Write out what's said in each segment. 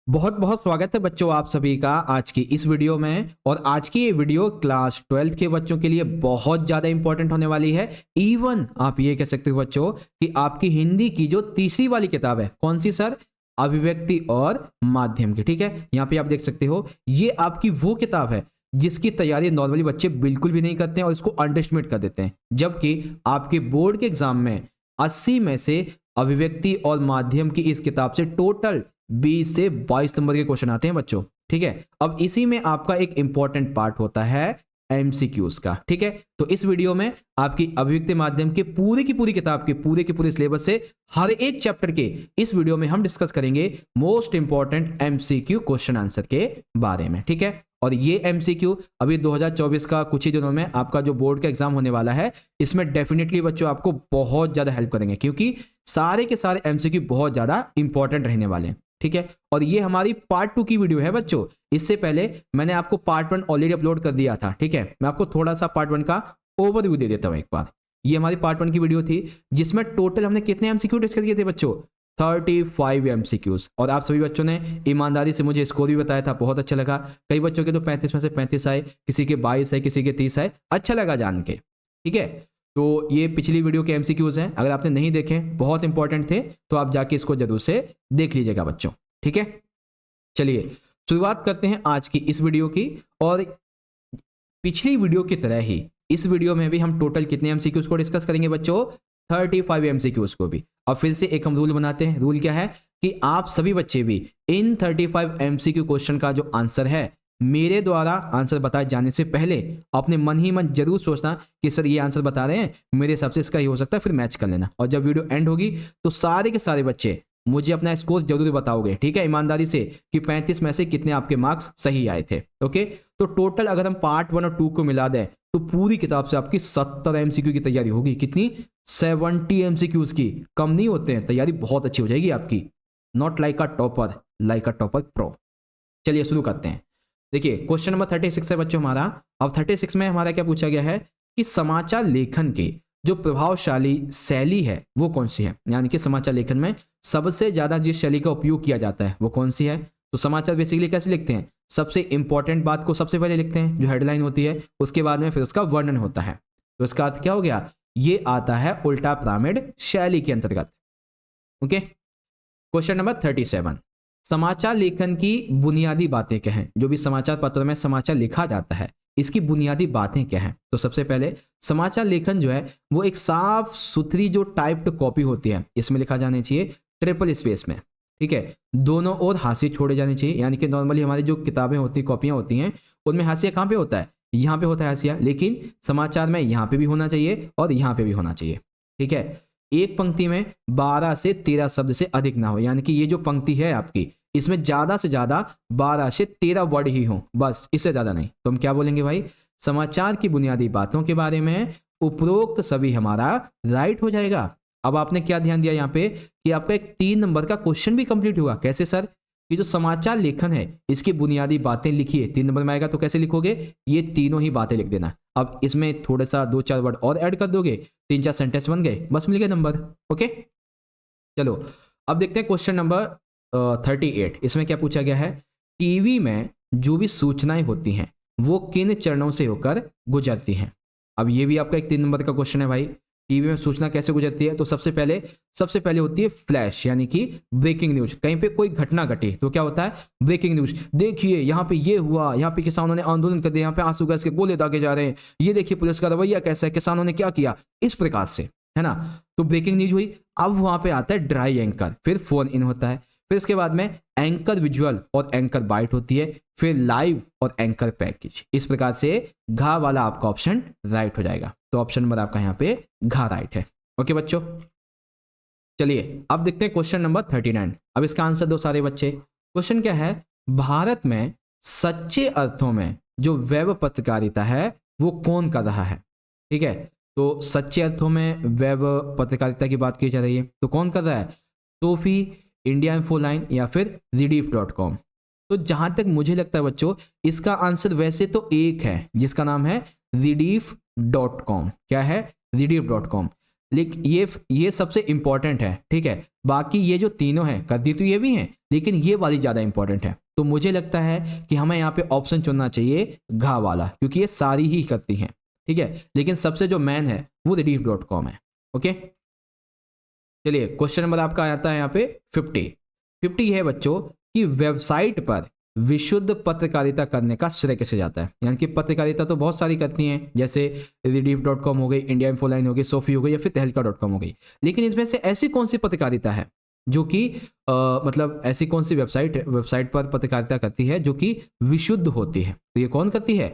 बहुत बहुत स्वागत है बच्चों आप सभी का आज की इस वीडियो में। और आज की ये वीडियो क्लास 12th के बच्चों के लिए बहुत ज़्यादा इंपॉर्टेंट होने वाली है। इवन आप ये कह सकते हो बच्चों कि आपकी हिंदी की जो तीसरी वाली किताब है, कौन सी सर? अभिव्यक्ति और माध्यम की। ठीक है, यहाँ पे आप देख सकते हो ये आपकी वो किताब है जिसकी तैयारी नॉर्मली बच्चे बिल्कुल भी नहीं करते हैं और इसको अंडरएस्टिमेट कर देते हैं, जबकि आपके बोर्ड के एग्जाम में 80 में से अभिव्यक्ति और माध्यम की इस किताब से टोटल 20 से 22 नंबर के क्वेश्चन आते हैं बच्चों। ठीक है, अब इसी में आपका एक इंपॉर्टेंट पार्ट होता है एमसीक्यूज का। ठीक है, तो इस वीडियो में आपकी अभिव्यक्ति माध्यम के पूरी की पूरी किताब के पूरे सिलेबस से हर एक चैप्टर के इस वीडियो में हम डिस्कस करेंगे most important MCQ question answer के बारे में। ठीक है, और ये एमसीक्यू अभी 2024 का कुछ ही दिनों में आपका जो बोर्ड का एग्जाम होने वाला है, इसमें डेफिनेटली बच्चों आपको बहुत ज्यादा हेल्प करेंगे, क्योंकि सारे के सारे एमसीक्यू बहुत ज्यादा इंपॉर्टेंट रहने वाले हैं। ठीक है, और ये हमारी पार्ट 2 की वीडियो है बच्चों। इससे पहले मैंने आपको पार्ट 1 ऑलरेडी अपलोड कर दिया था। ठीक है, मैं आपको थोड़ा सा पार्ट 1 का ओवरव्यू दे देता हूं एक बार। ये हमारी पार्ट 1 की वीडियो थी जिसमें टोटल हमने कितने एमसीक्यू डिस्कस किए थे बच्चों? 35 एमसीक्यूज। और आप सभी बच्चों ने ईमानदारी से मुझे स्कोर भी बताया था, बहुत अच्छा लगा। कई बच्चों के तो 35 में से 35 आए, किसी के 22 आए, किसी के 30 आए, अच्छा लगा जान के। ठीक है, तो ये पिछली वीडियो के एमसीक्यूज हैं, अगर आपने नहीं देखे, बहुत इंपॉर्टेंट थे, तो आप जाके इसको जरूर से देख लीजिएगा बच्चों। ठीक है, चलिए शुरुआत करते हैं आज की इस वीडियो की। और पिछली वीडियो की तरह ही इस वीडियो में भी हम टोटल कितने एमसीक्यूज को डिस्कस करेंगे बच्चों? 35 एमसीक्यूज को भी। और फिर से एक हम रूल बनाते हैं। रूल क्या है कि आप सभी बच्चे भी इन 35 एमसीक्यू क्वेश्चन का जो आंसर है, मेरे द्वारा आंसर बताए जाने से पहले अपने मन ही मन जरूर सोचना कि सर ये आंसर बता रहे हैं, मेरे हिसाब से इसका ही हो सकता है, फिर मैच कर लेना। और जब वीडियो एंड होगी तो सारे के सारे बच्चे मुझे अपना स्कोर जरूर बताओगे। ठीक है, ईमानदारी से, कि 35 में से कितने आपके मार्क्स सही आए थे। ओके, तो टोटल अगर हम पार्ट 1 और 2 को मिला दें तो पूरी किताब से आपकी 70 एमसीक्यू की तैयारी होगी। कितनी? 70 एमसीक्यूज की। कम नहीं होते हैं, तैयारी बहुत अच्छी हो जाएगी आपकी। Not like a topper, like a topper pro. चलिए शुरू करते हैं। देखिए क्वेश्चन नंबर 36 है बच्चों हमारा। अब 36 में हमारा क्या पूछा गया है कि समाचार लेखन के जो प्रभावशाली शैली है वो कौन सी है, यानी कि समाचार लेखन में सबसे ज्यादा जिस शैली का उपयोग किया जाता है वो कौन सी है। तो समाचार बेसिकली कैसे लिखते हैं? सबसे इंपॉर्टेंट बात को सबसे पहले लिखते हैं, जो हेडलाइन होती है, उसके बाद में फिर उसका वर्णन होता है। तो इसका अर्थ क्या हो गया? ये आता है उल्टा पिरामिड शैली के अंतर्गत। ओके, क्वेश्चन नंबर 37, समाचार लेखन की बुनियादी बातें क्या हैं? जो भी समाचार पत्र में समाचार लिखा जाता है, इसकी बुनियादी बातें क्या हैं? तो सबसे पहले समाचार लेखन जो है वो एक साफ सुथरी जो टाइप्ड कॉपी होती है, इसमें लिखा जाना चाहिए ट्रिपल स्पेस में। ठीक है, दोनों ओर हाशिए छोड़े जाने चाहिए, यानी कि नॉर्मली हमारी जो किताबें होती, कॉपियां होती हैं, उनमें हाशिया कहाँ पे होता है? यहाँ पे होता है हाशिया, लेकिन समाचार में यहाँ पे भी होना चाहिए और यहाँ पे भी होना चाहिए। ठीक है, एक पंक्ति में 12 से 13 शब्द से अधिक ना हो, यानी कि ये जो पंक्ति है आपकी, इसमें ज्यादा से ज्यादा 12 से 13 वर्ड ही हो, बस, इससे ज्यादा नहीं। तो हम क्या बोलेंगे भाई? समाचार की बुनियादी बातों के बारे में उपरोक्त सभी हमारा राइट हो जाएगा। अब आपने क्या ध्यान दिया यहाँ पे कि आपका एक 3 नंबर का क्वेश्चन भी कंप्लीट हुआ। कैसे सर? ये जो समाचार लेखन है इसकी बुनियादी बातें लिखिए, 3 नंबर में आएगा। तो कैसे लिखोगे? ये तीनों ही बातें लिख देना। अब इसमें थोड़ा सा 2-4 वर्ड और ऐड कर दोगे, 3-4 सेंटेंस बन गए, बस मिल गए नंबर। ओके, चलो अब देखते हैं क्वेश्चन नंबर 38। इसमें क्या पूछा गया है? टीवी में जो भी सूचनाएं होती हैं वो किन चरणों से होकर गुजरती हैं? अब ये भी आपका एक 3 नंबर का क्वेश्चन है भाई। टीवी में सूचना कैसे गुजरती है? तो सबसे पहले होती है फ्लैश, यानी कि ब्रेकिंग न्यूज। कहीं पे कोई घटना घटी तो क्या होता है? Breaking news. देखिए यहाँ पे ये हुआ, यहाँ पे किसानों ने आंदोलन कर दिया, यहाँ पे आंसू गैस के गोले दागे जा रहे हैं, ये देखिए पुलिस का रवैया कैसा है, किसानों ने क्या किया, इस प्रकार से, है ना। तो ब्रेकिंग न्यूज हुई। अब वहां पे आता है ड्राई एंकर, फिर फोन इन होता है, फिर इसके बाद में एंकर विजुअल और एंकर बाइट होती है, फिर लाइव और एंकर पैकेज। इस प्रकार से घा वाला आपका ऑप्शन राइट हो जाएगा। तो ऑप्शन नंबर आपका यहाँ पे घा राइट है। ओके बच्चों, चलिए अब देखते हैं क्वेश्चन नंबर 39। अब इसका आंसर दो सारे बच्चे। क्वेश्चन क्या है? भारत में सच्चे अर्थों में जो वेब पत्रकारिता है वो कौन कर रहा है? ठीक है, तो सच्चे अर्थों में वेब पत्रकारिता की बात की जा रही है, तो कौन कर रहा है? सोफी, इंडिया इन्फोलाइन या फिर रिडीफ.com। तो जहां तक मुझे लगता है बच्चों, इसका आंसर वैसे तो एक है जिसका नाम है रिडीफ.com। क्या है? रिडीफ.com। लेकिन ये सबसे इंपॉर्टेंट है, ठीक है। बाकी ये जो तीनों हैं करती तो ये भी हैं, लेकिन ये वाली ज़्यादा इंपॉर्टेंट है। तो मुझे लगता है कि हमें यहाँ पे ऑप्शन चुनना चाहिए घा वाला, क्योंकि ये सारी ही करती हैं, ठीक है। लेकिन सबसे जो मैन है वो rediff.com है। ओके, चलिए क्वेश्चन नंबर आपका आता है यहाँ पे 50 है बच्चों कि वेबसाइट पर विशुद्ध पत्रकारिता करने का श्रेय किसे जाता है। यानी कि पत्रकारिता तो बहुत सारी करती हैं, जैसे rediff.com हो गई, इंडिया इन्फोलाइन हो गई, सोफी हो गई, या फिर तहलका.com हो गई। लेकिन इसमें से ऐसी कौन सी पत्रकारिता है जो कि मतलब ऐसी कौन सी वेबसाइट पर पत्रकारिता करती है जो कि विशुद्ध होती है? तो ये कौन करती है?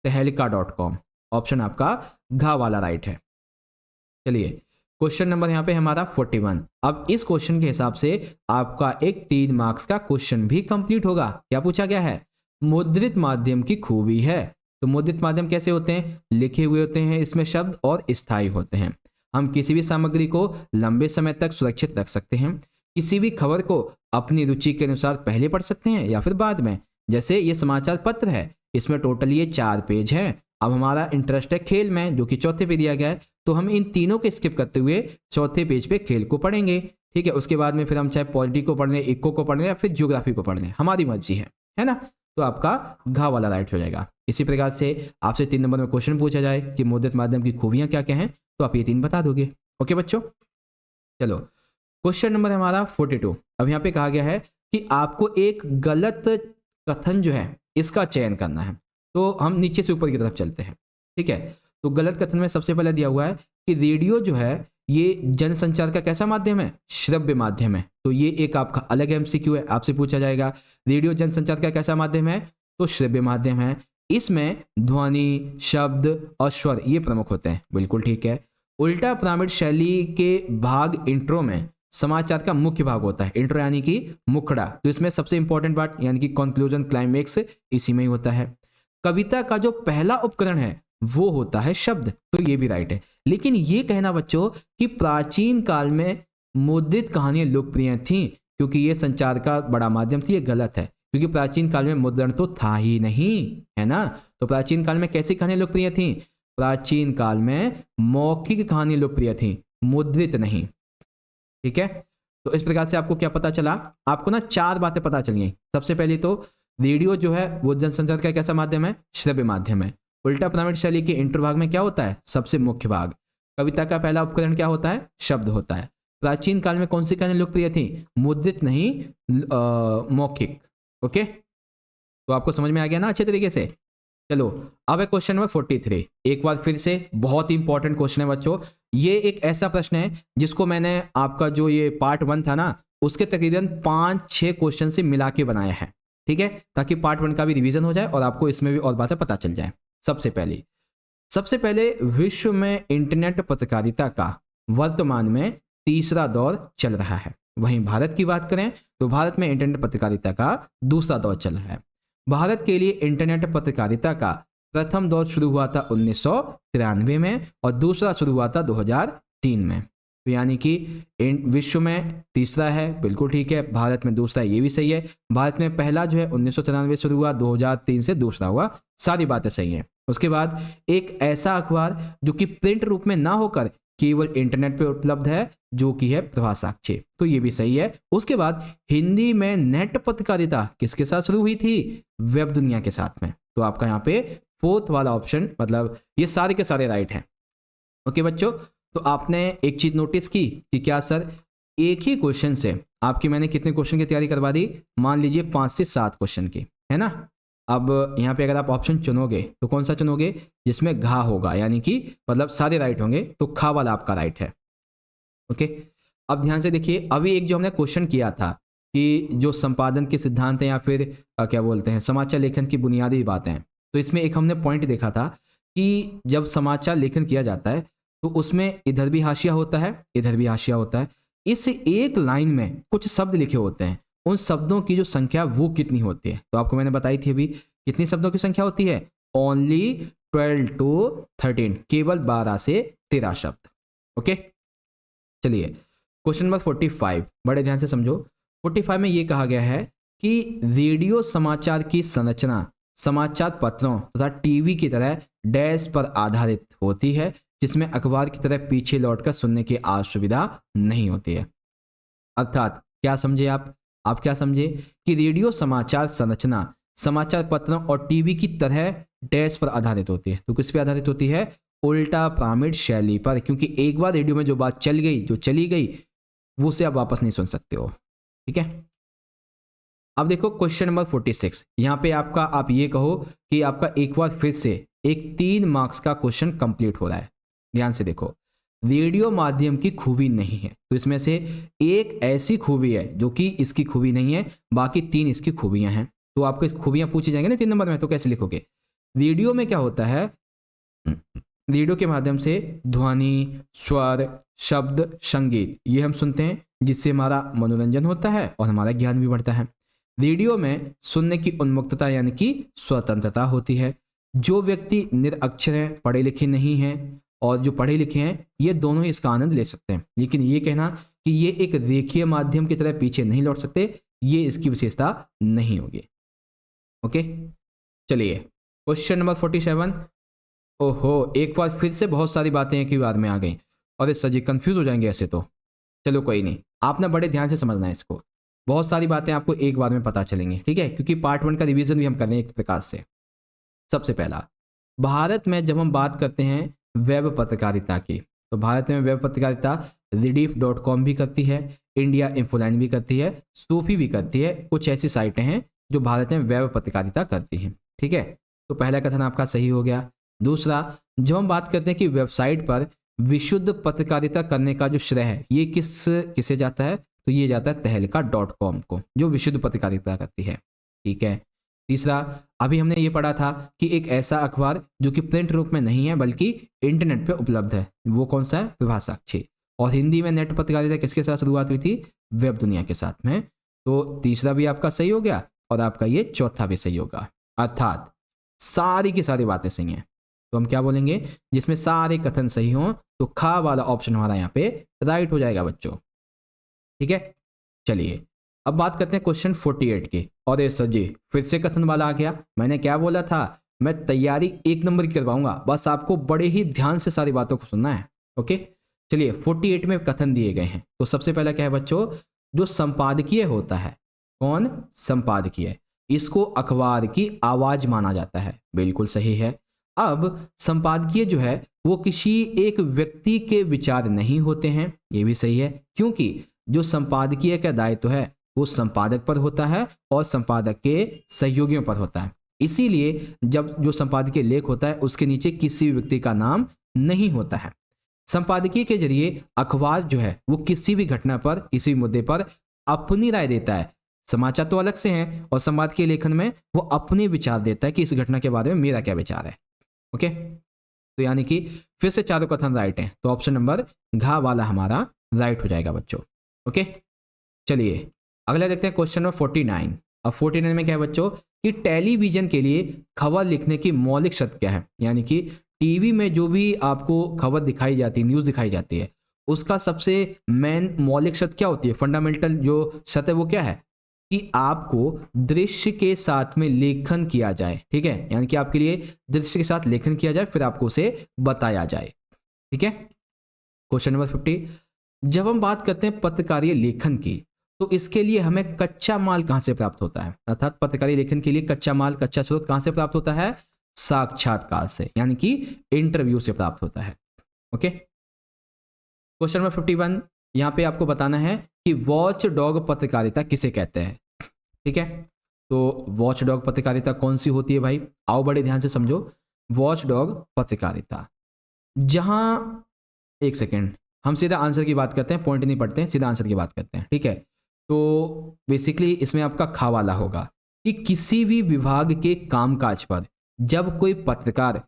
तहलका.com। ऑप्शन आपका घा वाला राइट है। चलिए क्वेश्चन नंबर यहाँ पे हमारा 41। अब इस क्वेश्चन के हिसाब से आपका एक 3 मार्क्स का क्वेश्चन भी कंप्लीट होगा। क्या पूछा गया है? मुद्रित माध्यम की खूबी है। तो मुद्रित माध्यम कैसे होते हैं? लिखे हुए होते हैं इसमें शब्द और स्थायी होते हैं। हम किसी भी सामग्री को लंबे समय तक सुरक्षित रख सकते हैं। किसी भी खबर को अपनी रुचि के अनुसार पहले पढ़ सकते हैं या फिर बाद में। जैसे ये समाचार पत्र है, इसमें टोटल ये 4 पेज हैं। अब हमारा इंटरेस्ट है खेल में, जो कि चौथे पे दिया गया है, तो हम इन तीनों को स्किप करते हुए चौथे पेज पे खेल को पढ़ेंगे, ठीक है। उसके बाद में फिर हम चाहे पॉलिटी को पढ़ लें, इको को पढ़ लें, या फिर ज्योग्राफी को पढ़ लें, हमारी मर्जी है ना। तो आपका घा वाला राइट हो जाएगा। इसी प्रकार से आपसे 3 नंबर में क्वेश्चन पूछा जाए कि मुद्रित माध्यम की खूबियां क्या क्या हैं, तो आप ये 3 बता दोगे। ओके बच्चों, चलो क्वेश्चन नंबर हमारा 42। अब यहाँ पे कहा गया है कि आपको एक गलत कथन जो है इसका चयन करना है। तो हम नीचे से ऊपर की तरफ चलते हैं, ठीक है। तो गलत कथन में सबसे पहले दिया हुआ है कि रेडियो जो है ये जनसंचार का कैसा माध्यम है? श्रव्य माध्यम है। तो ये एक आपका अलग एमसीक्यू है, आपसे पूछा जाएगा रेडियो जनसंचार का कैसा माध्यम है? तो श्रव्य माध्यम है। इसमें ध्वनि, शब्द और स्वर ये प्रमुख होते हैं। बिल्कुल ठीक है। उल्टा पिरामिड शैली के भाग इंट्रो में समाचार का मुख्य भाग होता है। इंट्रो यानी कि मुखड़ा, तो इसमें सबसे इंपॉर्टेंट पार्ट यानी कि कंक्लूजन, क्लाइमेक्स इसी में ही होता है। कविता का जो पहला उपकरण है वो होता है शब्द, तो ये भी राइट है। लेकिन ये कहना बच्चों कि प्राचीन काल में मुद्रित कहानियां लोकप्रिय थीं क्योंकि ये संचार का बड़ा माध्यम थी, ये गलत है। क्योंकि प्राचीन काल में मुद्रण तो था ही नहीं, है ना। तो प्राचीन काल में कैसी कहानियां लोकप्रिय थी? प्राचीन काल में मौखिक कहानी लोकप्रिय थी, मुद्रित नहीं, ठीक है। तो इस प्रकार से आपको क्या पता चला? आपको ना 4 बातें पता चली। सबसे पहले तो रेडियो जो है वो जनसंचार का कैसा माध्यम है? श्रव्य माध्यम है। उल्टा पिरामिड शैली के इंट्रो भाग में क्या होता है? सबसे मुख्य भाग। कविता का पहला उपकरण क्या होता है? शब्द होता है। प्राचीन काल में कौन सी कहानी लोकप्रिय थी? मुद्रित नहीं, मौखिक। ओके, तो आपको समझ में आ गया ना अच्छे तरीके से। चलो अब है क्वेश्चन नंबर 43। एक बार फिर से बहुत ही इंपॉर्टेंट क्वेश्चन है बच्चों। ये एक ऐसा प्रश्न है जिसको मैंने आपका जो ये पार्ट 1 था ना, उसके तकरीबन 5-6 क्वेश्चन से मिला के बनाया है, ठीक है, ताकि पार्ट 1 का भी रिवीजन हो जाए और आपको इसमें भी और बातें पता चल जाए। सबसे पहले विश्व में इंटरनेट पत्रकारिता का वर्तमान में तीसरा दौर चल रहा है। वहीं भारत की बात करें तो भारत में इंटरनेट पत्रकारिता का दूसरा दौर चल रहा है। भारत के लिए इंटरनेट पत्रकारिता का प्रथम दौर शुरू हुआ था 1993 में और दूसरा शुरू हुआ था 2003 में। तो यानी कि विश्व में तीसरा है, बिल्कुल ठीक है। भारत में दूसरा है, ये भी सही है। भारत में पहला जो है 1993 शुरू हुआ, 2003 से दूसरा हुआ, सारी बातें सही हैं। उसके बाद एक ऐसा अखबार जो कि प्रिंट रूप में ना होकर केवल इंटरनेट पे उपलब्ध है, जो कि है प्रभात साक्षी, तो ये भी सही है। उसके बाद हिंदी में नेट पत्रकारिता किसके साथ शुरू हुई थी? वेब दुनिया के साथ में। तो आपका यहाँ पे 4th वाला ऑप्शन, मतलब ये सारे के सारे राइट हैं। ओके बच्चों, तो आपने एक चीज नोटिस की कि क्या सर एक ही क्वेश्चन से आपकी मैंने कितने क्वेश्चन की तैयारी करवा दी? मान लीजिए 5 से 7 क्वेश्चन की, है ना। अब यहाँ पे अगर आप ऑप्शन चुनोगे तो कौन सा चुनोगे? जिसमें घा होगा, यानी कि मतलब सारे राइट होंगे, तो खा वाला आपका राइट है। ओके, अब ध्यान से देखिए, अभी एक जो हमने क्वेश्चन किया था कि जो संपादन के सिद्धांत हैं या फिर क्या बोलते हैं समाचार लेखन की बुनियादी बातें, तो इसमें एक हमने पॉइंट देखा था कि जब समाचार लेखन किया जाता है तो उसमें इधर भी हाशिया होता है, इधर भी हाशिया होता है। इस एक लाइन में कुछ शब्द लिखे होते हैं, उन शब्दों की जो संख्या वो कितनी होती है? तो आपको मैंने बताई थी अभी, कितनी शब्दों की संख्या होती है? ओनली 12 to 13, केवल 12 से 13 शब्द। ओके, चलिए क्वेश्चन नंबर 45, बड़े ध्यान से समझो। 45 में ये कहा गया है कि रेडियो समाचार की संरचना समाचार पत्रों तथा टीवी की तरह डैश पर आधारित होती है, जिसमें अखबार की तरह पीछे लौटकर सुनने की सुविधा नहीं होती है। अर्थात क्या समझे आप क्या समझे कि रेडियो समाचार संरचना समाचार पत्रों और टीवी की तरह डैश पर आधारित होती है। तो किस पे आधारित होती है? उल्टा पिरामिड शैली पर, क्योंकि एक बार रेडियो में जो बात चल गई, जो चली गई, वो से आप वापस नहीं सुन सकते हो। ठीक है, अब देखो क्वेश्चन नंबर 46। यहाँ पे आपका, आप ये कहो कि आपका एक बार फिर से एक 3 मार्क्स का क्वेश्चन कंप्लीट हो रहा है। ध्यान से देखो, रेडियो माध्यम की खूबी नहीं है, तो इसमें से एक ऐसी खूबी है जो कि इसकी खूबी नहीं है, बाकी 3 इसकी खूबियां हैं। तो आपको खूबियां पूछी जाएंगे ना 3 नंबर में, तो कैसे लिखोगे? रेडियो में क्या होता है? रेडियो के माध्यम से ध्वनि, स्वर, शब्द, संगीत ये हम सुनते हैं, जिससे हमारा मनोरंजन होता है और हमारा ज्ञान भी बढ़ता है। रेडियो में सुनने की उन्मुक्तता यानी कि स्वतंत्रता होती है। जो व्यक्ति निरक्षर हैं, पढ़े लिखे नहीं हैं, और जो पढ़े लिखे हैं, ये दोनों ही इसका आनंद ले सकते हैं। लेकिन ये कहना कि ये एक रेखीय माध्यम की तरह पीछे नहीं लौट सकते, ये इसकी विशेषता नहीं होगी। ओके, चलिए क्वेश्चन नंबर 47। ओहो, एक बार फिर से बहुत सारी बातें एक ही बार में आ गई, और इस सजी कंफ्यूज हो जाएंगे ऐसे तो। चलो कोई नहीं, आपने बड़े ध्यान से समझना है इसको, बहुत सारी बातें आपको एक बार में पता चलेंगी। ठीक है, क्योंकि पार्ट 1 का रिवीजन भी हम कर रहे हैं एक प्रकार से। सबसे पहला, भारत में जब हम बात करते हैं वेब पत्रकारिता की, तो भारत में वेब पत्रकारिता rediff.com भी करती है, इंडिया इन्फोलाइन भी करती है, सूफी भी करती है। कुछ ऐसी साइटें हैं जो भारत में वेब पत्रकारिता करती हैं। ठीक है, तो पहला कथन आपका सही हो गया। दूसरा, जब हम बात करते हैं कि वेबसाइट पर विशुद्ध पत्रकारिता करने का जो श्रेय है, ये किसे जाता है? तो ये जाता है तहलका.com को, जो विशुद्ध पत्रकारिता करती है। ठीक है, तीसरा, अभी हमने ये पढ़ा था कि एक ऐसा अखबार जो कि प्रिंट रूप में नहीं है बल्कि इंटरनेट पे उपलब्ध है, वो कौन सा है? प्रभात साक्षी। और हिंदी में नेट पत्रकारिता किसके साथ शुरुआत हुई थी? वेब दुनिया के साथ में। तो तीसरा भी आपका सही हो गया, और आपका ये चौथा भी सही होगा। अर्थात सारी की सारी बातें सही हैं। तो हम क्या बोलेंगे? जिसमें सारे कथन सही हों तो खा वाला ऑप्शन हमारा यहाँ पे राइट हो जाएगा बच्चों। ठीक है, चलिए अब बात करते हैं क्वेश्चन 48 की। और ये सर जी फिर से कथन वाला आ गया। मैंने क्या बोला था? मैं तैयारी 1 नंबर की करवाऊंगा, बस आपको बड़े ही ध्यान से सारी बातों को सुनना है। ओके, चलिए 48 में कथन दिए गए हैं। तो सबसे पहला क्या है बच्चों? जो संपादकीय होता है, कौन? संपादकीय, इसको अखबार की आवाज माना जाता है। बिल्कुल सही है। अब संपादकीय जो है वो किसी एक व्यक्ति के विचार नहीं होते हैं, ये भी सही है, क्योंकि जो संपादकीय का दायित्व है वो संपादक पर होता है और संपादक के सहयोगियों पर होता है। इसीलिए जब जो संपादकीय लेख होता है उसके नीचे किसी भी व्यक्ति का नाम नहीं होता है। संपादकीय के जरिए अखबार जो है वो किसी भी घटना पर, किसी भी मुद्दे पर अपनी राय देता है। समाचार तो अलग से हैं, और संपादकीय लेखन में वो अपने विचार देता है कि इस घटना के बारे में मेरा क्या विचार है। ओके, तो यानी कि फिर से चारों कथन राइट हैं, तो ऑप्शन नंबर घ वाला हमारा राइट हो जाएगा बच्चों। ओके, चलिए अगला देखते हैं क्वेश्चन नंबर 49। अब 49 में क्या है बच्चों कि टेलीविजन के लिए खबर लिखने की मौलिक शर्त क्या है? यानी कि टीवी में जो भी आपको खबर दिखाई जाती है, न्यूज़ दिखाई जाती है, उसका सबसे मेन मौलिक शर्त क्या होती है? फंडामेंटल जो शर्त है वो क्या है? कि आपको दृश्य के साथ में लेखन किया जाए। ठीक है, यानी कि आपके लिए दृश्य के साथ लेखन किया जाए, फिर आपको उसे बताया जाए। ठीक है, क्वेश्चन नंबर 50। जब हम बात करते हैं पत्रकारीय लेखन की, तो इसके लिए हमें कच्चा माल कहां से प्राप्त होता है? अर्थात पत्रकारीय लेखन के लिए कच्चा माल, कच्चा स्रोत कहां से प्राप्त होता है? साक्षात्कार से, यानी कि इंटरव्यू से प्राप्त होता है। ओके, क्वेश्चन नंबर 51, यहां पे आपको बताना है कि वॉच डॉग पत्रकारिता किसे कहते हैं। ठीक है, तो वॉच डॉग पत्रकारिता कौन सी होती है भाई? आओ बड़े ध्यान से समझो। वॉच डॉग पत्रकारिता, जहां, एक सेकेंड, हम सीधा आंसर की बात करते हैं, पॉइंट नहीं पढ़ते हैं, सीधा आंसर की बात करते हैं। ठीक है, तो बेसिकली इसमें आपका खा वाला होगा कि किसी भी विभाग के कामकाज पर जब कोई पत्रकार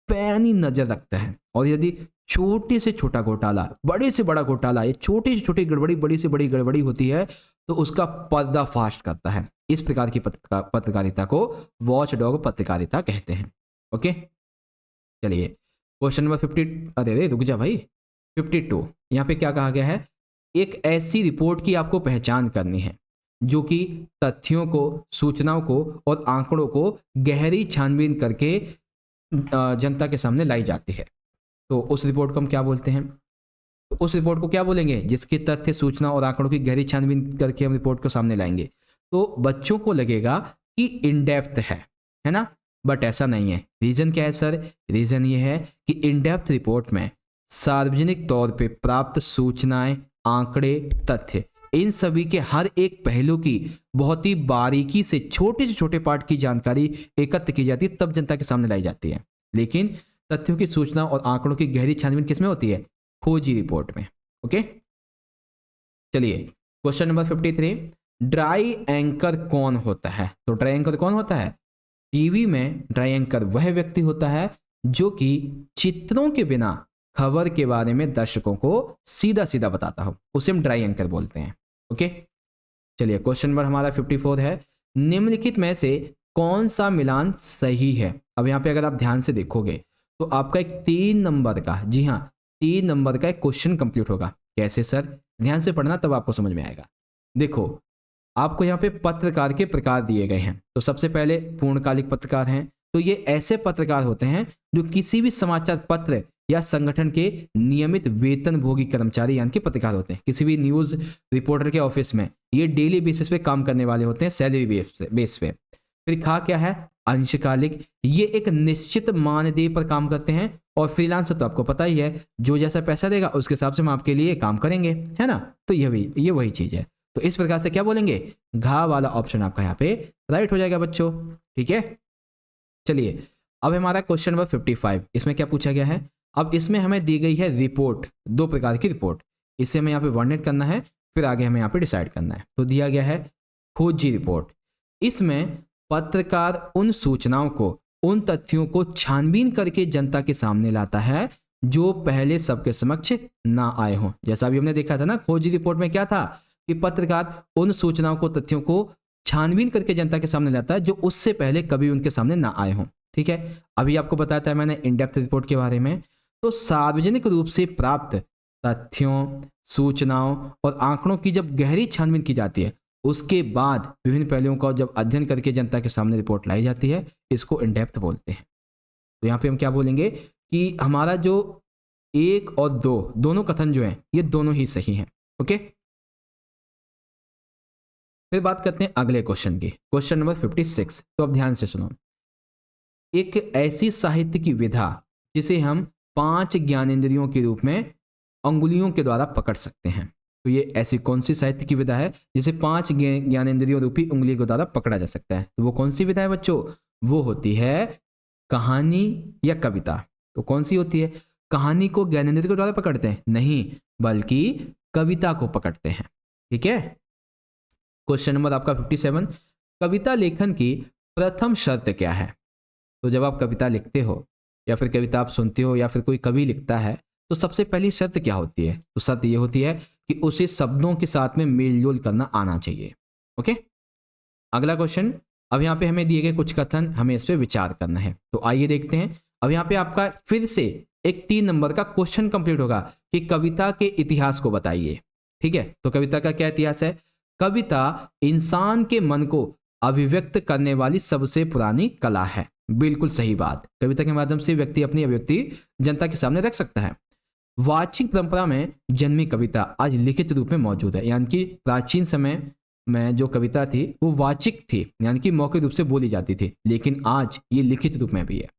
पैनी नजर रखता है, और यदि छोटे से छोटा घोटाला, बड़े से बड़ा घोटाला, ये छोटी से छोटी गड़बड़ी, बड़ी से बड़ी गड़बड़ी होती है, तो उसका पर्दाफाश करता है। इस प्रकार की पत्रकारिता को वॉच डॉग पत्रकारिता कहते हैं। ओके, चलिए क्वेश्चन नंबर 50, अरे रुक जा भाई, 52, यहाँ पे क्या कहा गया है? एक ऐसी रिपोर्ट की आपको पहचान करनी है जो कि तथ्यों को, सूचनाओं को और आंकड़ों को गहरी छानबीन करके जनता के सामने लाई जाती है। तो उस रिपोर्ट को हम क्या बोलते हैं? तो उस रिपोर्ट को क्या बोलेंगे? जिसके तथ्य, सूचना और आंकड़ों की गहरी छानबीन करके हम रिपोर्ट को सामने लाएंगे। तो बच्चों को लगेगा कि इन डेप्थ है ना, बट ऐसा नहीं है। रीजन क्या है सर? रीजन ये है कि इन डेप्थ रिपोर्ट में सार्वजनिक तौर पे प्राप्त सूचनाएं, आंकड़े, तथ्य, इन सभी के हर एक पहलू की बहुत ही बारीकी से छोटे पार्ट की जानकारी एकत्र की जाती है, तब जनता के सामने लाई जाती है। लेकिन तथ्यों की सूचना और आंकड़ों की गहरी छानबीन किसमें होती है? खोजी रिपोर्ट में। ओके, चलिए क्वेश्चन नंबर 53, ड्राई एंकर कौन होता है? तो ड्राई एंकर कौन होता है? टीवी में ड्राई एंकर वह व्यक्ति होता है जो कि चित्रों के बिना खबर के बारे में दर्शकों को सीधा सीधा बताता हो, उसे हम ड्राई एंकर बोलते हैं। ओके, चलिए क्वेश्चन नंबर हमारा 54 है, निम्नलिखित में से कौन सा मिलान सही है? अब यहां पे अगर आप ध्यान से देखोगे तो आपका एक 3 नंबर का, जी हाँ 3 नंबर का एक क्वेश्चन कंप्लीट होगा। कैसे सर? ध्यान से पढ़ना तब आपको समझ में आएगा। देखो, आपको यहाँ पे पत्रकार के प्रकार दिए गए हैं। तो सबसे पहले पूर्णकालिक पत्रकार हैं। तो ये ऐसे पत्रकार होते हैं जो किसी भी समाचार पत्र या संगठन के नियमित वेतनभोगी कर्मचारी यानी कि पत्रकार होते हैं। किसी भी न्यूज रिपोर्टर के ऑफिस में ये डेली बेसिस पे काम करने वाले होते हैं, सैलरी बेस पे। फिर खा क्या है? अंशकालिक। ये एक निश्चित मानदेय पर काम करते हैं। और फ्रीलांसर तो आपको पता ही है, जो जैसा पैसा देगा उसके हिसाब से हम आपके लिए काम करेंगे, है ना। तो ये वही चीज है। तो इस प्रकार से क्या बोलेंगे? घा वाला ऑप्शन आपका यहाँ पे राइट हो जाएगा बच्चों। ठीक है, चलिए अब हमारा क्वेश्चन नंबर 55, इसमें क्या पूछा गया है? अब इसमें हमें दी गई है रिपोर्ट, 2 प्रकार की रिपोर्ट। इसे हमें यहाँ पे वर्णित करना है, फिर आगे हमें यहाँ पे डिसाइड करना है। तो दिया गया है खोजी रिपोर्ट। इसमें पत्रकार उन सूचनाओं को, उन तथ्यों को छानबीन करके जनता के सामने लाता है जो पहले सबके समक्ष ना आए हों। जैसा अभी हमने देखा था ना, खोजी रिपोर्ट में क्या था कि पत्रकार उन सूचनाओं को, तथ्यों को छानबीन करके जनता के सामने लाता है जो उससे पहले कभी उनके सामने ना आए हों। ठीक है, अभी आपको बताया था मैंने इन डेप्थ रिपोर्ट के बारे में। तो सार्वजनिक रूप से प्राप्त तथ्यों, सूचनाओं और आंकड़ों की जब गहरी छानबीन की जाती है, उसके बाद विभिन्न पहलुओं का जब अध्ययन करके जनता के सामने रिपोर्ट लाई जाती है, इसको इन डेप्थ बोलते हैं। तो यहाँ पे हम क्या बोलेंगे कि हमारा जो 1 और 2 दोनों कथन जो है, ये दोनों ही सही हैं। ओके, फिर बात करते हैं अगले क्वेश्चन की, क्वेश्चन नंबर 56। तो अब ध्यान से सुनो, एक ऐसी साहित्य की विधा जिसे हम 5 ज्ञानेंद्रियों के रूप में अंगुलियों के द्वारा पकड़ सकते हैं। तो ये ऐसी कौन सी साहित्य की विधा है जिसे 5 ज्ञानेंद्रियों रूपी उंगली के द्वारा पकड़ा जा सकता है? तो वो कौन सी विधा है बच्चों? वो होती है कहानी या कविता। तो कौन सी होती है? कहानी को ज्ञानेंद्रियों के द्वारा पकड़ते हैं? नहीं, बल्कि कविता को पकड़ते हैं। ठीक है, क्वेश्चन नंबर आपका 57, कविता लेखन की प्रथम शर्त क्या है? तो जब आप कविता लिखते हो या फिर कविता आप सुनते हो या फिर कोई कवि लिखता है, तो सबसे पहली शर्त क्या होती है? तो शर्त ये होती है कि उसे शब्दों के साथ में मेल जोल करना आना चाहिए। ओके, अगला क्वेश्चन, अब यहाँ पे हमें दिए गए कुछ कथन, हमें इस पर विचार करना है। तो आइए देखते हैं। अब यहाँ पे आपका फिर से एक 3 नंबर का क्वेश्चन कंप्लीट होगा कि कविता के इतिहास को बताइए। ठीक है, तो कविता का क्या इतिहास है? कविता इंसान के मन को अभिव्यक्त करने वाली सबसे पुरानी कला है। बिल्कुल सही बात। कविता के माध्यम से व्यक्ति अपनी अभिव्यक्ति जनता के सामने रख सकता है। वाचिक परंपरा में जन्मी कविता आज लिखित रूप में मौजूद है, यानी कि प्राचीन समय में जो कविता थी वो वाचिक थी, यानी कि मौखिक रूप से बोली जाती थी, लेकिन आज ये लिखित रूप में भी है।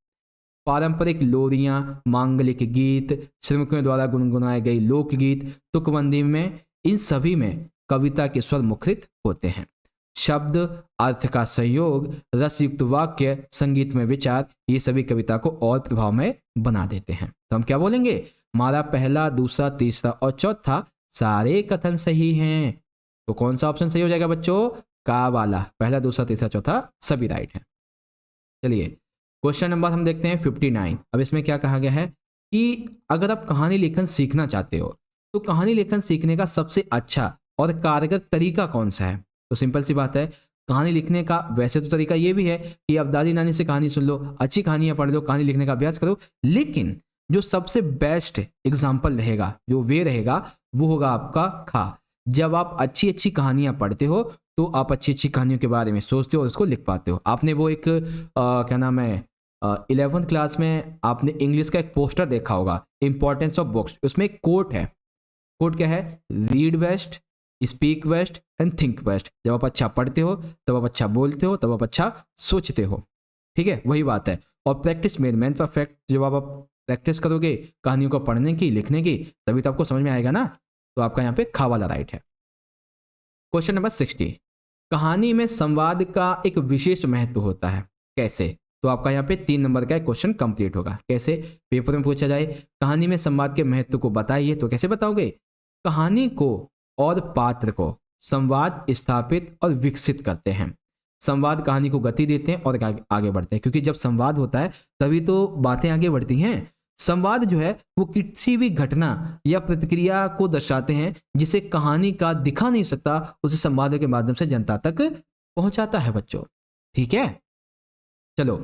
पारंपरिक लोरियां, मांगलिक गीत, श्रमिकों द्वारा गुनगुनाए गए लोकगीत, तुकबंदी में, इन सभी में कविता के स्वर मुखरित होते हैं। शब्द, अर्थ का संयोग, रसयुक्त वाक्य, संगीत में विचार, ये सभी कविता को और प्रभावमय बना देते हैं। तो हम क्या बोलेंगे? हमारा पहला, दूसरा, तीसरा और चौथा सारे कथन सही हैं। तो कौन सा ऑप्शन सही हो जाएगा बच्चों? का वाला, पहला, दूसरा, तीसरा, चौथा सभी राइट हैं। चलिए क्वेश्चन नंबर हम देखते हैं 59। अब इसमें क्या कहा गया है कि अगर आप कहानी लेखन सीखना चाहते हो तो कहानी लेखन सीखने का सबसे अच्छा और कारगर तरीका कौन सा है? तो सिंपल सी बात है, कहानी लिखने का वैसे तो तरीका ये भी है कि आप दादी नानी से कहानी सुन लो, अच्छी कहानियां पढ़ लो, कहानी लिखने का अभ्यास करो, लेकिन जो सबसे बेस्ट एग्जाम्पल रहेगा, जो वे रहेगा, वो होगा आपका खा। जब आप अच्छी अच्छी कहानियां पढ़ते हो तो आप अच्छी अच्छी कहानियों के बारे में सोचते हो और उसको लिख पाते हो। आपने वो एक क्या नाम है, 11th क्लास में आपने इंग्लिश का एक पोस्टर देखा होगा, इंपॉर्टेंस ऑफ बुक्स। उसमें एक कोट है। कोट क्या है? Read best, speak best and think best. जब आप अच्छा पढ़ते हो तब आप अच्छा बोलते हो, तब आप अच्छा सोचते हो। ठीक है, वही बात है। और प्रैक्टिस मेड मैन परफेक्ट। जब आप प्रैक्टिस करोगे कहानियों को पढ़ने की, लिखने की, तभी तो आपको समझ में आएगा ना। तो आपका यहाँ पे खा वाला राइट है। क्वेश्चन नंबर 60, कहानी में संवाद का एक विशेष महत्व होता है, कैसे? तो आपका यहाँ पे 3 नंबर का एक क्वेश्चन कंप्लीट होगा। कैसे? पेपर में पूछा जाए कहानी में संवाद के महत्व को बताइए, तो कैसे बताओगे? कहानी को और पात्र को संवाद स्थापित और विकसित करते हैं। संवाद कहानी को गति देते हैं और आगे बढ़ते हैं, क्योंकि जब संवाद होता है तभी तो बातें आगे बढ़ती हैं। संवाद जो है वो किसी भी घटना या प्रतिक्रिया को दर्शाते हैं जिसे कहानी का दिखा नहीं सकता, उसे संवाद के माध्यम से जनता तक पहुंचाता है बच्चों। ठीक है, चलो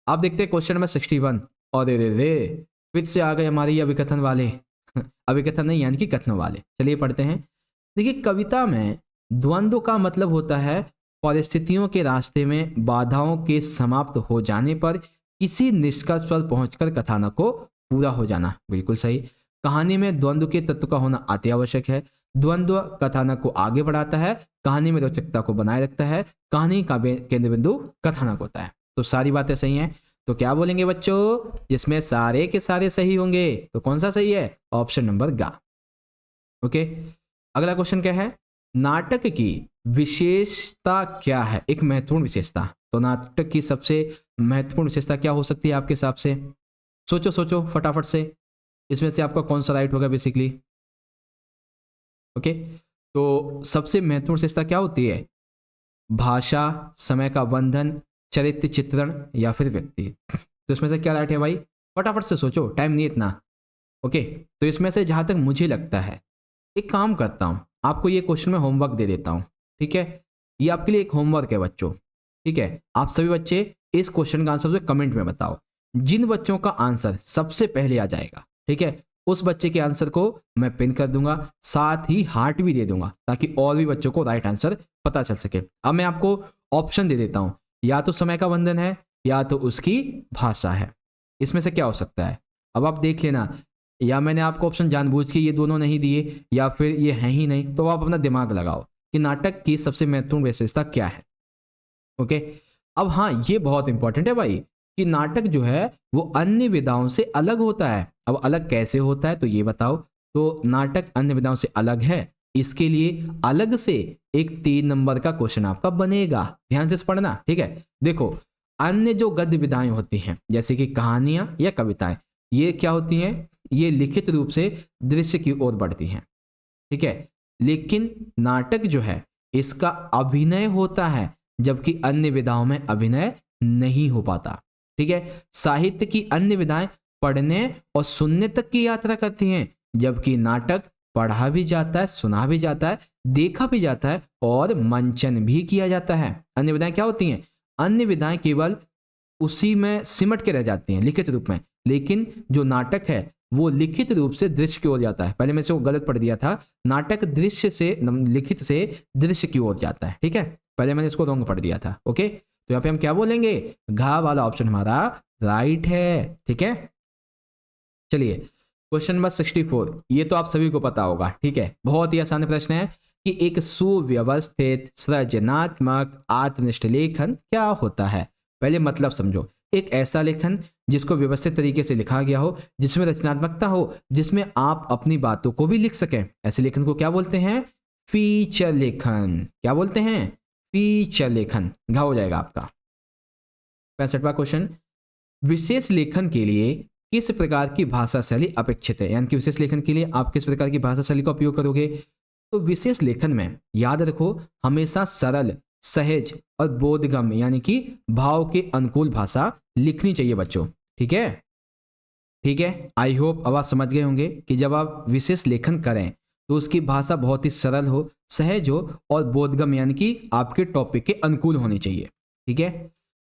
आप देखते हैं क्वेश्चन नंबर 61। और रे फिर से आ गए हमारे ये अभिकथन वाले अभिकथन नहीं यानी कि कथन वाले। चलिए पढ़ते हैं। देखिए, कविता में द्वंद्व का मतलब होता है परिस्थितियों के रास्ते में बाधाओं के समाप्त हो जाने पर किसी निष्कर्ष पर पहुंचकर कथानक को पूरा हो जाना। बिल्कुल सही। कहानी में द्वंद्व के तत्व का होना अति आवश्यक है। द्वंद्व कथानक को आगे बढ़ाता है, कहानी में रोचकता को बनाए रखता है, कहानी का केंद्र बिंदु कथानक होता है। तो सारी बातें सही हैं। तो क्या बोलेंगे बच्चों? जिसमें सारे के सारे सही होंगे, तो कौन सा सही है? ऑप्शन नंबर गा। ओके, अगला क्वेश्चन क्या है? नाटक की विशेषता क्या है? एक महत्वपूर्ण विशेषता। तो नाटक की सबसे महत्वपूर्ण विशेषता क्या हो सकती है आपके हिसाब से? सोचो सोचो फटाफट से, इसमें से आपका कौन सा राइट होगा बेसिकली। ओके, तो सबसे महत्वपूर्ण विशेषता क्या होती है? भाषा, समय का बंधन, चरित्र चित्रण या फिर व्यक्ति। तो इसमें से क्या राइट है भाई? फटाफट से सोचो, टाइम नहीं इतना। ओके, तो इसमें से जहां तक मुझे लगता है, एक काम करता हूं, आपको ये क्वेश्चन में होमवर्क दे देता हूं। ठीक है, ये आपके लिए एक होमवर्क है बच्चों। ठीक है, आप सभी बच्चे इस क्वेश्चन का आंसर कमेंट में बताओ। जिन बच्चों का आंसर सबसे पहले आ जाएगा, ठीक है, उस बच्चे के आंसर को मैं पिन कर दूंगा, साथ ही हार्ट भी दे दूंगा, ताकि और भी बच्चों को राइट आंसर पता चल सके। अब मैं आपको ऑप्शन दे देता हूं, या तो समय का बंधन है या तो उसकी भाषा है। इसमें से क्या हो सकता है? अब आप देख लेना, या मैंने आपको ऑप्शन जानबूझ के ये दोनों नहीं दिए या फिर ये हैं ही नहीं, तो आप अपना दिमाग लगाओ कि नाटक की सबसे महत्वपूर्ण विशेषता क्या है। ओके, अब हाँ, ये बहुत इंपॉर्टेंट है भाई कि नाटक जो है वो अन्य विधाओं से अलग होता है। अब अलग कैसे होता है तो ये बताओ। तो नाटक अन्य विधाओं से अलग है, इसके लिए अलग से एक 3 नंबर का क्वेश्चन आपका बनेगा। ध्यान से पढ़ना, ठीक है। देखो, अन्य जो गद्य विधाएं होती हैं जैसे कि कहानियां या कविताएं, ये क्या होती हैं? ये लिखित रूप से दृश्य की ओर बढ़ती हैं, ठीक है। लेकिन नाटक जो है इसका अभिनय होता है, जबकि अन्य विधाओं में अभिनय नहीं हो पाता, ठीक है। साहित्य की अन्य विधाएं पढ़ने और सुनने तक की यात्रा करती हैं, जबकि नाटक पढ़ा भी जाता है, सुना भी जाता है, देखा भी जाता है और मंचन भी किया जाता है। अन्य विधाएं क्या होती हैं? अन्य विधाएं केवल उसी में सिमट के रह जाती हैं लिखित रूप में, लेकिन जो नाटक है वो लिखित रूप से दृश्य की ओर जाता है। पहले मैं इसको गलत पढ़ दिया था, नाटक दृश्य से लिखित से दृश्य की ओर जाता है, ठीक है। पहले मैंने इसको रॉन्ग पढ़ दिया था। ओके, तो यहाँ पे हम क्या बोलेंगे? घा वाला ऑप्शन हमारा राइट है, ठीक है। चलिए क्वेश्चन नंबर 64, ये तो आप सभी को पता होगा, ठीक है। बहुत ही आसान प्रश्न है कि एक सुव्यवस्थित सृजनात्मक आत्मनिष्ठ लेखन क्या होता है। पहले मतलब समझो। एक ऐसा लेखन जिसको व्यवस्थित तरीके से लिखा गया हो, जिसमें रचनात्मकता हो, जिसमें आप अपनी बातों को भी लिख सकें, ऐसे लेखन को क्या बोलते हैं? फीचर लेखन। क्या बोलते हैं? फीचर लेखन। घा हो जाएगा आपका। 65वां क्वेश्चन, विशेष लेखन के लिए किस प्रकार की भाषा शैली अपेक्षित है? यानी कि विशेष लेखन के लिए आप किस प्रकार की भाषा शैली का उपयोग करोगे? तो विशेष लेखन में याद रखो, हमेशा सरल, सहज और बोधगम्य यानी कि भाव के अनुकूल भाषा लिखनी चाहिए बच्चों, ठीक है। ठीक है, आई होप अब आप समझ गए होंगे कि जब आप विशेष लेखन करें तो उसकी भाषा बहुत ही सरल हो, सहज हो और बोधगम्य यानी कि आपके टॉपिक के अनुकूल होनी चाहिए, ठीक है।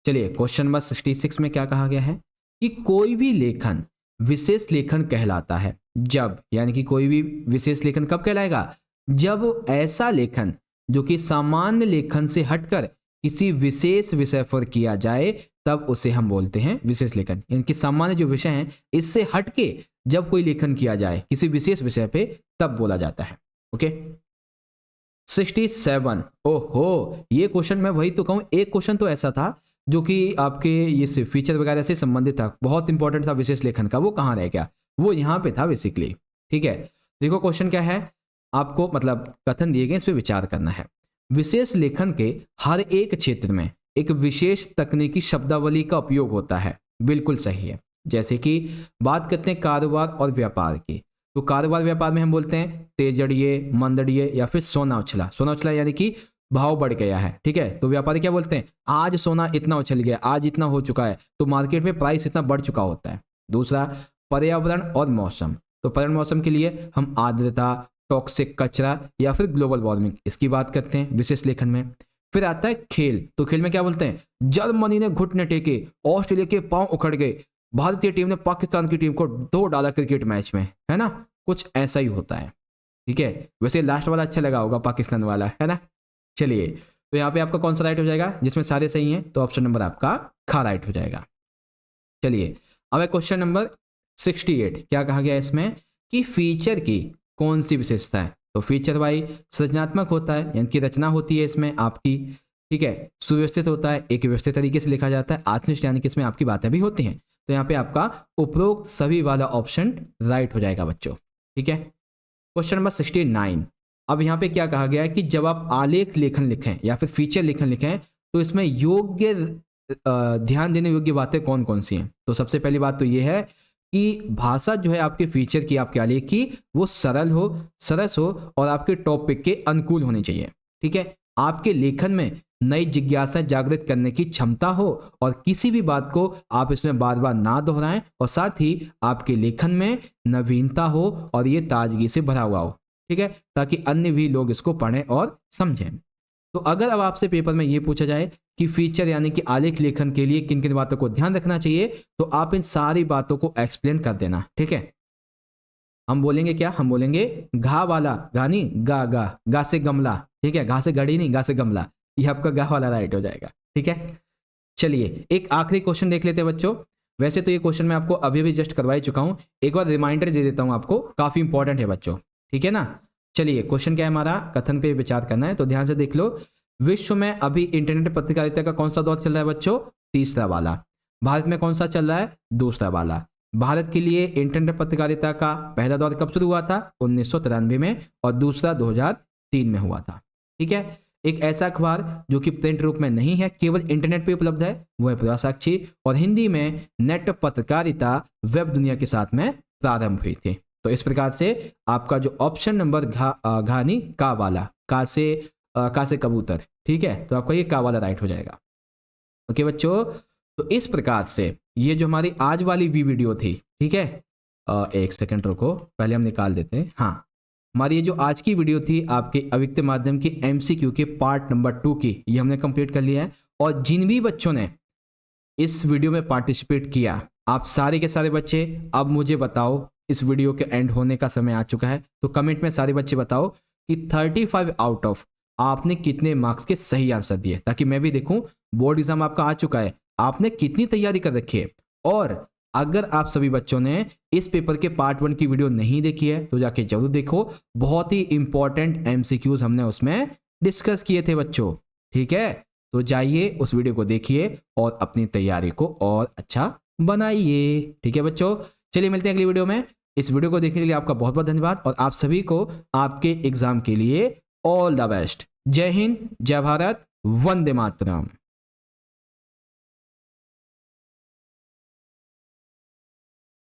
चलिए क्वेश्चन नंबर 66 में क्या कहा गया है कि कोई भी लेखन विशेष लेखन कहलाता है जब, यानी कि कोई भी विशेष लेखन कब कहलाएगा? जब ऐसा लेखन जो कि सामान्य लेखन से हटकर किसी विशेष विषय पर किया जाए तब उसे हम बोलते हैं विशेष लेखन। इनके सामान्य जो विषय हैं इससे हटके जब कोई लेखन किया जाए किसी विशेष विषय पे तब बोला जाता है। ओके 67। ओहो, ये क्वेश्चन मैं वही तो कहूँ, एक क्वेश्चन तो ऐसा था जो कि आपके ये फीचर वगैरह से संबंधित था, बहुत इंपॉर्टेंट था विशेष लेखन का, वो कहाँ रह गया, वो यहाँ पे था बेसिकली। ठीक है, देखो क्वेश्चन क्या है, आपको मतलब कथन दिए गए इस पर विचार करना है। विशेष लेखन के हर एक क्षेत्र में एक विशेष तकनीकी शब्दावली का उपयोग होता है। बिल्कुल सही है। जैसे कि बात करते हैं कारोबार और व्यापार की, तो कारोबार व्यापार में हम बोलते हैं तेजड़िए, मंदड़िए या फिर सोना उछला। सोना उछला यानी कि भाव बढ़ गया है। ठीक है, तो व्यापारी क्या बोलते हैं, आज सोना इतना उछल गया, आज इतना हो चुका है, तो मार्केट में प्राइस इतना बढ़ चुका होता है। दूसरा पर्यावरण और मौसम, तो पर्यावरण मौसम के लिए हम आर्द्रता, टॉक्सिक कचरा या फिर ग्लोबल वार्मिंग, इसकी बात करते हैं विशेष लेखन में। फिर आता है खेल, तो खेल में क्या बोलते हैं, जर्मनी ने घुटने टेके, ऑस्ट्रेलिया के पांव उखड़ गए, भारतीय टीम ने पाकिस्तान की टीम को 2 डाला क्रिकेट मैच में, है ना, कुछ ऐसा ही होता है। ठीक है, वैसे लास्ट वाला अच्छा लगा होगा, पाकिस्तान वाला, है ना। चलिए, तो यहाँ पे आपका कौन सा राइट हो जाएगा, जिसमें सारे सही हैं, तो ऑप्शन नंबर आपका खा राइट हो जाएगा। चलिए, अब क्वेश्चन नंबर 68। क्या कहा गया इसमें कि फीचर की कौन सी विशेषता है, तो फीचर भाई सृजनात्मक होता है, यानी कि रचना होती है इसमें आपकी। ठीक है, सुव्यवस्थित होता है, एक व्यवस्थित तरीके से लिखा जाता है, आत्मनिष्ठ यानी कि इसमें आपकी बातें भी होती हैं। तो यहाँ पे आपका उपरोक्त सभी वाला ऑप्शन राइट हो जाएगा बच्चों। ठीक है, क्वेश्चन नंबर 69। अब यहाँ पे क्या कहा गया है कि जब आप आलेख लेखन लिखें या फिर फीचर लेखन लिखें तो इसमें योग्य ध्यान देने योग्य बातें कौन कौन सी हैं। तो सबसे पहली बात तो ये है कि भाषा जो है आपके फीचर की, आपके आलेख की, वो सरल हो, सरस हो और आपके टॉपिक के अनुकूल होनी चाहिए। ठीक है, आपके लेखन में नई जिज्ञासा जागृत करने की क्षमता हो और किसी भी बात को आप इसमें बार बार ना दोहराएं, और साथ ही आपके लेखन में नवीनता हो और ये ताजगी से भरा हुआ हो। ठीक है, ताकि अन्य भी लोग इसको पढ़ें और समझें। तो अगर अब आपसे पेपर में ये पूछा जाए कि फीचर यानी कि आलेख लेखन के लिए किन किन बातों को ध्यान रखना चाहिए, तो आप इन सारी बातों को एक्सप्लेन कर देना। ठीक है, हम बोलेंगे क्या, हम बोलेंगे घा वाला, गा नहीं, गा गा, गा से गमला। ठीक है, घा से घड़ी नहीं, गा से गमला, ये आपका गा वाला राइट हो जाएगा। ठीक है, चलिए एक आखिरी क्वेश्चन देख लेते हैं बच्चों। वैसे तो ये क्वेश्चन मैं आपको अभी भी जस्ट करवा ही चुका हूं, एक बार रिमाइंडर दे देता हूं आपको, काफी इंपॉर्टेंट है बच्चों। ठीक है ना, चलिए क्वेश्चन क्या है हमारा, कथन पे विचार करना है, तो ध्यान से देख लो। विश्व में अभी इंटरनेट पत्रकारिता का कौन सा दौर चल रहा है बच्चों, तीसरा वाला। भारत में कौन सा चल रहा है, दूसरा वाला। भारत के लिए इंटरनेट पत्रकारिता का पहला दौर कब शुरू हुआ था, 1993 में, और दूसरा 2003 में हुआ था। ठीक है, एक ऐसा अखबार जो कि प्रिंट रूप में नहीं है, केवल इंटरनेट पे उपलब्ध है, वो है प्रजासाक्षी, और हिंदी में नेट पत्रकारिता वेब दुनिया के साथ में प्रारंभ हुई थी। तो इस प्रकार से आपका जो ऑप्शन नंबर घानी का वाला, का से कबूतर, ठीक है, तो आपका ये का वाला राइट हो जाएगा। ओके बच्चों, तो इस प्रकार से ये जो हमारी आज वाली वीडियो थी, ठीक है, एक सेकंड रुको, पहले हम निकाल देते हैं। हाँ, हमारी ये जो आज की वीडियो थी आपके अविक्त माध्यम की एमसीक्यू के पार्ट नंबर 2 की, ये हमने कंप्लीट कर लिया है। और जिन भी बच्चों ने इस वीडियो में पार्टिसिपेट किया, आप सारे के सारे बच्चे अब मुझे बताओ, इस वीडियो के एंड होने का समय आ चुका है, तो कमेंट में सारे बच्चे बताओ कि 35 आउट ऑफ आपने कितने मार्क्स के सही आंसर दिए, ताकि मैं भी देखूं बोर्ड एग्जाम आपका आ चुका है, आपने कितनी तैयारी कर रखी है। और अगर आप सभी बच्चों ने इस पेपर के पार्ट 1 की वीडियो नहीं देखी है तो जाके जरूर देखो, बहुत ही इंपॉर्टेंट एमसीक्यूज हमने उसमें डिस्कस किए थे बच्चों। ठीक है, तो जाइए उस वीडियो को देखिए और अपनी तैयारी को और अच्छा बनाइए। ठीक है बच्चों, चलिए मिलते हैं अगली वीडियो में। इस वीडियो को देखने के लिए आपका बहुत बहुत धन्यवाद, और आप सभी को आपके एग्जाम के लिए ऑल द बेस्ट। जय हिंद, जय भारत, वंदे मातरम।